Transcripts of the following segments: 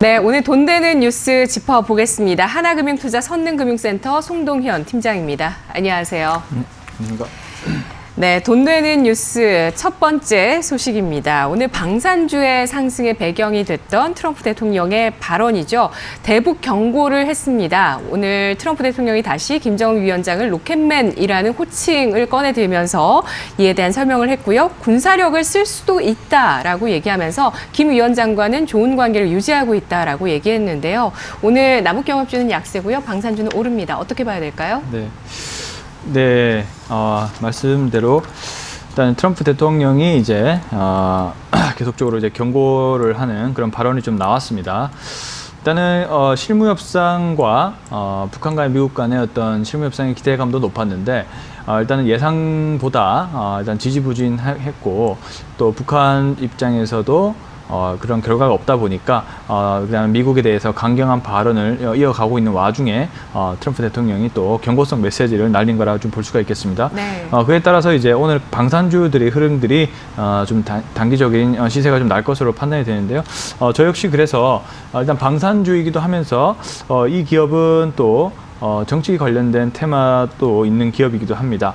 네, 오늘 돈 되는 뉴스 짚어보겠습니다. 하나금융투자 선능금융센터 송동현 팀장입니다. 안녕하세요. 안녕하십니까. 네, 돈 되는 뉴스 첫 번째 소식입니다. 오늘 방산주의 상승의 배경이 됐던 트럼프 대통령의 발언이죠. 대북 경고를 했습니다. 오늘 트럼프 대통령이 다시 김정은 위원장을 로켓맨이라는 호칭을 꺼내들면서 이에 대한 설명을 했고요. 군사력을 쓸 수도 있다라고 얘기하면서 김 위원장과는 좋은 관계를 유지하고 있다라고 얘기했는데요. 오늘 남북경협주는 약세고요. 방산주는 오릅니다. 어떻게 봐야 될까요? 네, 말씀대로 일단 트럼프 대통령이 이제 계속적으로 이제 경고를 하는 그런 발언이 좀 나왔습니다. 일단은 실무 협상과 북한과 미국 간의 어떤 실무 협상의 기대감도 높았는데 일단은 예상보다 일단 지지부진했고 또 북한 입장에서도 그런 결과가 없다 보니까 그다음 미국에 대해서 강경한 발언을 이어가고 있는 와중에 트럼프 대통령이 또 경고성 메시지를 날린 거라 좀 볼 수가 있겠습니다. 네. 그에 따라서 이제 오늘 방산주들의 흐름들이 좀 단기적인 시세가 좀 날 것으로 판단이 되는데요. 저 역시 그래서 일단 방산주이기도 하면서 이 기업은 또 정치 관련된 테마도 있는 기업이기도 합니다.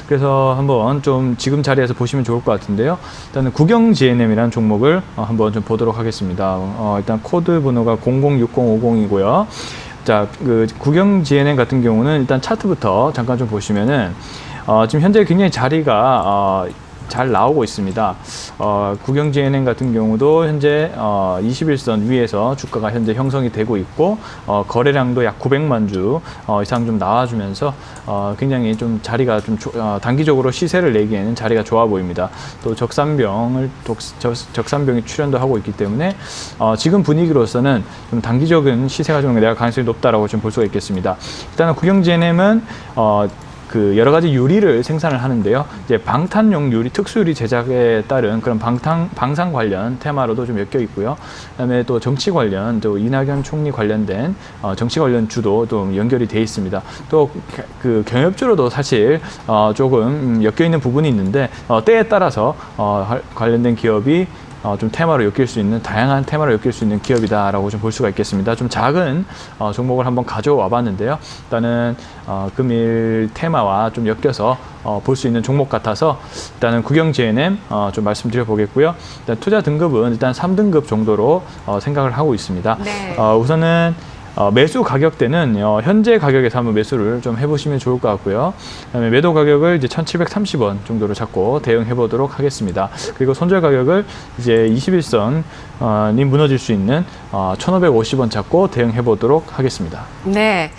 그래서 한번 좀 지금 자리에서 보시면 좋을 것 같은데요. 일단은 국영 GNM이라는 종목을 한번 좀 보도록 하겠습니다. 일단 코드 번호가 006050이고요. 자, 그 국영 GNM 같은 경우는 일단 차트부터 잠깐 좀 보시면은 지금 현재 굉장히 자리가 잘 나오고 있습니다. 국영 GNM 같은 경우도 현재 21선 위에서 주가가 현재 형성이 되고 있고 거래량도 약 900만 주 이상 좀 나와주면서 굉장히 좀 자리가 좀 단기적으로 시세를 내기에는 자리가 좋아 보입니다. 또 적산병이 출현도 하고 있기 때문에 지금 분위기로서는 좀 단기적인 시세가 좀 내릴 가능성이 높다라고 좀 볼 수가 있겠습니다. 일단은 국영 GNM은 그 여러 가지 유리를 생산을 하는데요. 이제 방탄용 유리, 특수 유리 제작에 따른 그런 방산 관련 테마로도 좀 엮여 있고요. 그다음에 또 정치 관련, 또 이낙연 총리 관련된 정치 관련 주도 또 연결이 돼 있습니다. 또 그 경협주로도 사실 조금 엮여 있는 부분이 있는데 때에 따라서 관련된 기업이 좀 테마로 엮일 수 있는, 다양한 테마로 엮일 수 있는 기업이다라고 좀 볼 수가 있겠습니다. 좀 작은 종목을 한번 가져와 봤는데요. 일단은 금일 테마와 좀 엮여서 볼 수 있는 종목 같아서 일단은 국영 GNM 좀 말씀드려 보겠고요. 일단 투자 등급은 일단 3등급 정도로 생각을 하고 있습니다. 네. 우선은 매수 가격대는 현재 가격에서 한번 매수를 좀 해보시면 좋을 것 같고요. 그다음에 매도 가격을 이제 1,730원 정도로 잡고 대응해 보도록 하겠습니다. 그리고 손절 가격을 이제 21선이 무너질 수 있는 1,550원 잡고 대응해 보도록 하겠습니다. 네.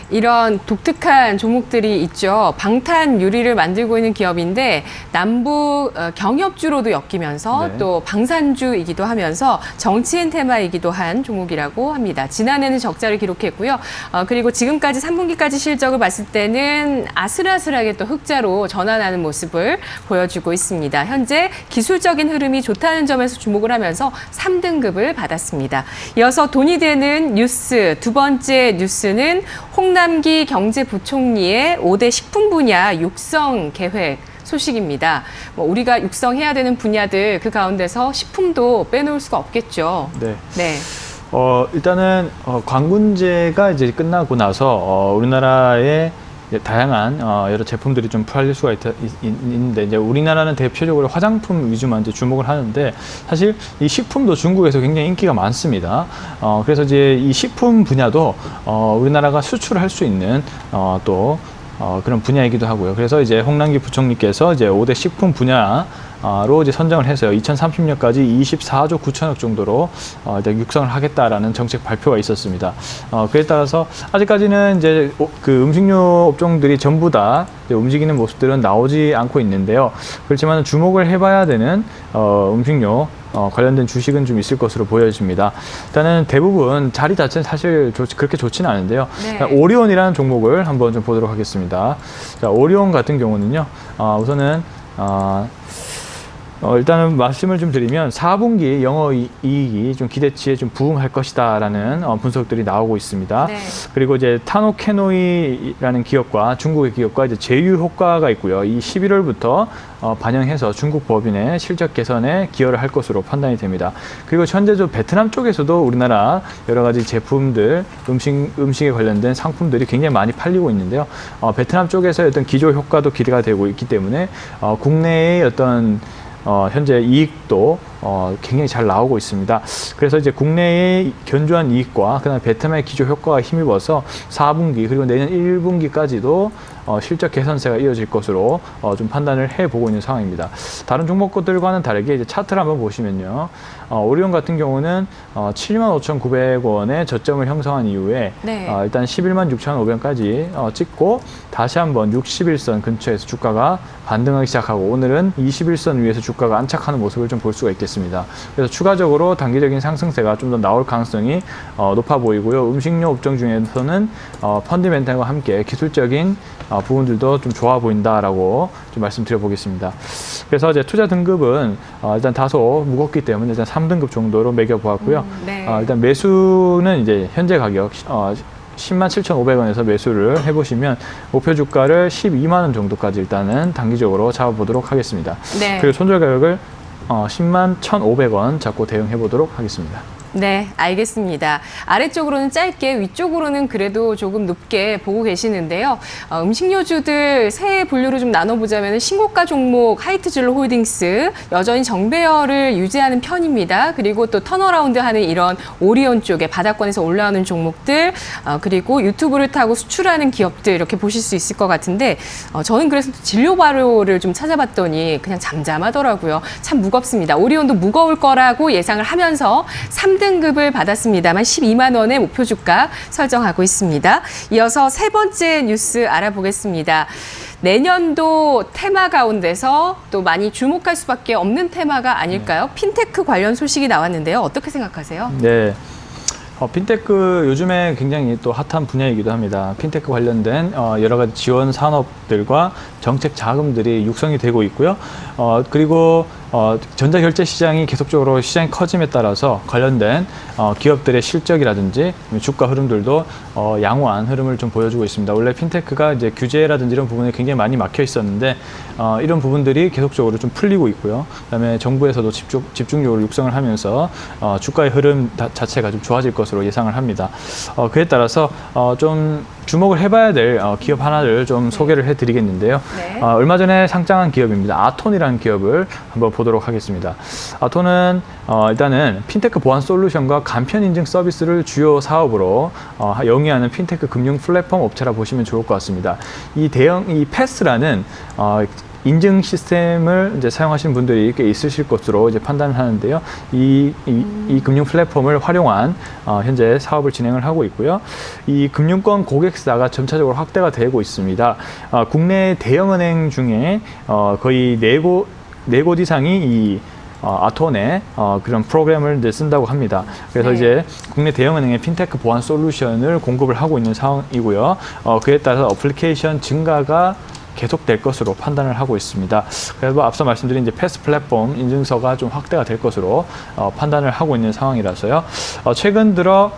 이런 독특한 종목들이 있죠. 방탄 유리를 만들고 있는 기업인데 남북 경협주로도 엮이면서 네. 또 방산주이기도 하면서 정치인 테마이기도 한 종목이라고 합니다. 지난해는 적자를 기록했고요. 그리고 지금까지 3분기까지 실적을 봤을 때는 아슬아슬하게 또 흑자로 전환하는 모습을 보여주고 있습니다. 현재 기술적인 흐름이 좋다는 점에서 주목을 하면서 3등급을 받았습니다. 이어서 돈이 되는 뉴스, 두 번째 뉴스는 홍남기 경제부총리의 5대 식품 분야 육성 계획 소식입니다. 우리가 육성해야 되는 분야들 그 가운데서 식품도 빼놓을 수가 없겠죠. 네. 네. 일단은 관군제가 이제 끝나고 나서 우리나라의 다양한 여러 제품들이 좀 팔릴 수가 있는데 이제 우리나라는 대표적으로 화장품 위주만 이제 주목을 하는데 사실 이 식품도 중국에서 굉장히 인기가 많습니다. 그래서 이제 이 식품 분야도 우리나라가 수출할 수 있는 또 그런 분야이기도 하고요. 그래서 이제 홍남기 부총리께서 이제 5대 식품 분야로 이제 선정을 해서요. 2030년까지 24조 9천억 정도로 이제 육성을 하겠다라는 정책 발표가 있었습니다. 그에 따라서 아직까지는 이제 그 음식료 업종들이 전부 다 이제 움직이는 모습들은 나오지 않고 있는데요. 그렇지만 주목을 해봐야 되는 음식료 관련된 주식은 좀 있을 것으로 보여집니다. 일단은 대부분 자리 자체는 사실 그렇게 좋지는 않은데요. 네. 오리온이라는 종목을 한번 좀 보도록 하겠습니다. 자, 오리온 같은 경우는요, 우선은 일단은 말씀을 좀 드리면 4분기 영업 이익이 좀 기대치에 좀 부응할 것이다라는 분석들이 나오고 있습니다. 네. 그리고 이제 타노캐노이라는 기업과 중국의 기업과 이제 제휴 효과가 있고요. 이 11월부터 반영해서 중국 법인의 실적 개선에 기여를 할 것으로 판단이 됩니다. 그리고 현재 베트남 쪽에서도 우리나라 여러 가지 제품들, 음식에 관련된 상품들이 굉장히 많이 팔리고 있는데요. 베트남 쪽에서 어떤 기조 효과도 기대가 되고 있기 때문에 국내의 어떤 현재 이익도 굉장히 잘 나오고 있습니다. 그래서 이제 국내의 견조한 이익과 그다음에 베트남의 기조 효과가 힘입어서 4분기 그리고 내년 1분기까지도 실적 개선세가 이어질 것으로 좀 판단을 해보고 있는 상황입니다. 다른 종목들과는 다르게 이제 차트를 한번 보시면요. 오리온 같은 경우는 75,900원의 저점을 형성한 이후에 네. 일단 116,500원까지 찍고 다시 한번 61선 근처에서 주가가 반등하기 시작하고 오늘은 21선 위에서 주가가 안착하는 모습을 좀 볼 수가 있겠습니다. 그래서 추가적으로 단기적인 상승세가 좀 더 나올 가능성이 높아 보이고요. 음식료 업종 중에서는 펀디멘탈과 함께 기술적인 부분들도 좀 좋아 보인다라고 좀 말씀드려 보겠습니다. 그래서 이제 투자 등급은 일단 다소 무겁기 때문에 일단 3등급 정도로 매겨 보았고요. 네. 일단 매수는 이제 현재 가격 107,500원에서 매수를 해보시면 목표 주가를 12만 원 정도까지 일단은 단기적으로 잡아보도록 하겠습니다. 네. 그리고 손절 가격을 101,500원 잡고 대응해 보도록 하겠습니다. 네, 알겠습니다. 아래쪽으로는 짧게, 위쪽으로는 그래도 조금 높게 보고 계시는데요. 음식료주들 세 분류로 좀 나눠보자면 신고가 종목 하이트즐로 홀딩스 여전히 정배열을 유지하는 편입니다. 그리고 또 턴어라운드하는 이런 오리온 쪽에 바닥권에서 올라오는 종목들, 그리고 유튜브를 타고 수출하는 기업들 이렇게 보실 수 있을 것 같은데 저는 그래서 진료바료를 좀 찾아봤더니 그냥 잠잠하더라고요. 참 무겁습니다. 오리온도 무거울 거라고 예상을 하면서 3등급을 받았습니다만 12만 원의 목표 주가 설정하고 있습니다. 이어서 세 번째 뉴스 알아보겠습니다. 내년도 테마 가운데서 또 많이 주목할 수밖에 없는 테마가 아닐까요? 핀테크 관련 소식이 나왔는데요. 어떻게 생각하세요? 네. 핀테크 요즘에 굉장히 또 핫한 분야이기도 합니다. 핀테크 관련된 여러 가지 지원 산업들과 정책 자금들이 육성이 되고 있고요. 그리고 전자결제 시장이 계속적으로 시장이 커짐에 따라서 관련된 기업들의 실적이라든지 주가 흐름들도 양호한 흐름을 좀 보여주고 있습니다. 원래 핀테크가 이제 규제라든지 이런 부분에 굉장히 많이 막혀 있었는데 이런 부분들이 계속적으로 좀 풀리고 있고요. 그다음에 정부에서도 집중적으로 육성을 하면서 주가의 흐름 자체가 좀 좋아질 것으로 예상을 합니다. 그에 따라서 좀 주목을 해봐야 될 기업 하나를 좀 소개를 해드리겠는데요. 네. 얼마 전에 상장한 기업입니다. 아톤이라는 기업을 한번 보도록 하겠습니다. 아톤은 일단은 핀테크 보안 솔루션과 간편 인증 서비스를 주요 사업으로 영위하는 핀테크 금융 플랫폼 업체라 보시면 좋을 것 같습니다. 이 패스라는 인증 시스템을 이제 사용하시는 분들이 꽤 있으실 것으로 이제 판단을 하는데요. 이 금융 플랫폼을 활용한 현재 사업을 진행을 하고 있고요. 이 금융권 고객사가 점차적으로 확대가 되고 있습니다. 국내 대형은행 중에 거의 네 곳 이상이 이 아톤의 그런 프로그램을 이제 쓴다고 합니다. 그래서 네. 이제 국내 대형은행의 핀테크 보안 솔루션을 공급을 하고 있는 상황이고요. 그에 따라서 어플리케이션 증가가 계속될 것으로 판단을 하고 있습니다. 그래서 앞서 말씀드린 이제 패스 플랫폼 인증서가 좀 확대가 될 것으로 판단을 하고 있는 상황이라서요. 최근 들어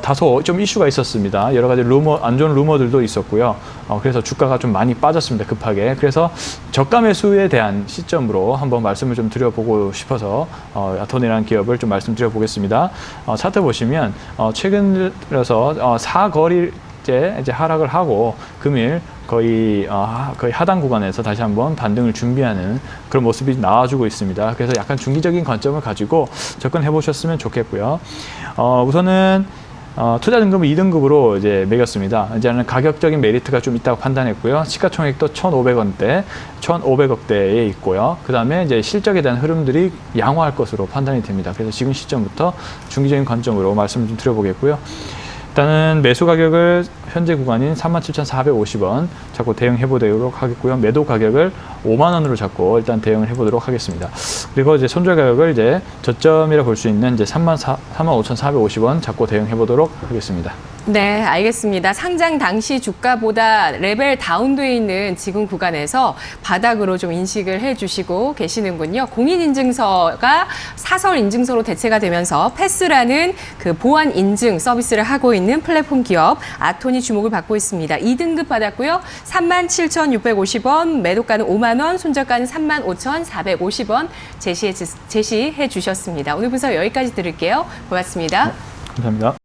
다소 좀 이슈가 있었습니다. 여러 가지 안 좋은 루머들도 있었고요. 그래서 주가가 좀 많이 빠졌습니다. 급하게. 그래서 저가 매수에 대한 시점으로 한번 말씀을 좀 드려보고 싶어서 아톤이라는 기업을 좀 말씀드려보겠습니다. 차트 보시면 최근 들어서 4거리 이제 하락을 하고 금일 거의 하단 구간에서 다시 한번 반등을 준비하는 그런 모습이 나와주고 있습니다. 그래서 약간 중기적인 관점을 가지고 접근해 보셨으면 좋겠고요. 우선은 투자 등급은 2등급으로 이제 매겼습니다. 이제는 가격적인 메리트가 좀 있다고 판단했고요. 시가총액도 1,500원대, 1,500억대에 있고요. 그 다음에 이제 실적에 대한 흐름들이 양호할 것으로 판단이 됩니다. 그래서 지금 시점부터 중기적인 관점으로 말씀을 좀 드려보겠고요. 일단은 매수 가격을 현재 구간인 37,450원 잡고 대응해 보도록 하겠고요. 매도 가격을 5만 원으로 잡고 일단 대응을 해보도록 하겠습니다. 그리고 이제 손절 가격을 이제 저점이라 볼 수 있는 이제 35,450원 잡고 대응해 보도록 하겠습니다. 네, 알겠습니다. 상장 당시 주가보다 레벨 다운되어 있는 지금 구간에서 바닥으로 좀 인식을 해주시고 계시는군요. 공인인증서가 사설인증서로 대체가 되면서 패스라는 그 보안 인증 서비스를 하고 있는 플랫폼 기업 아톤이 주목을 받고 있습니다. 2등급 받았고요. 37,650원, 매도가는 5만 원, 손절가는 35,450원 제시해 주셨습니다. 오늘 분석 여기까지 들을게요. 고맙습니다. 감사합니다.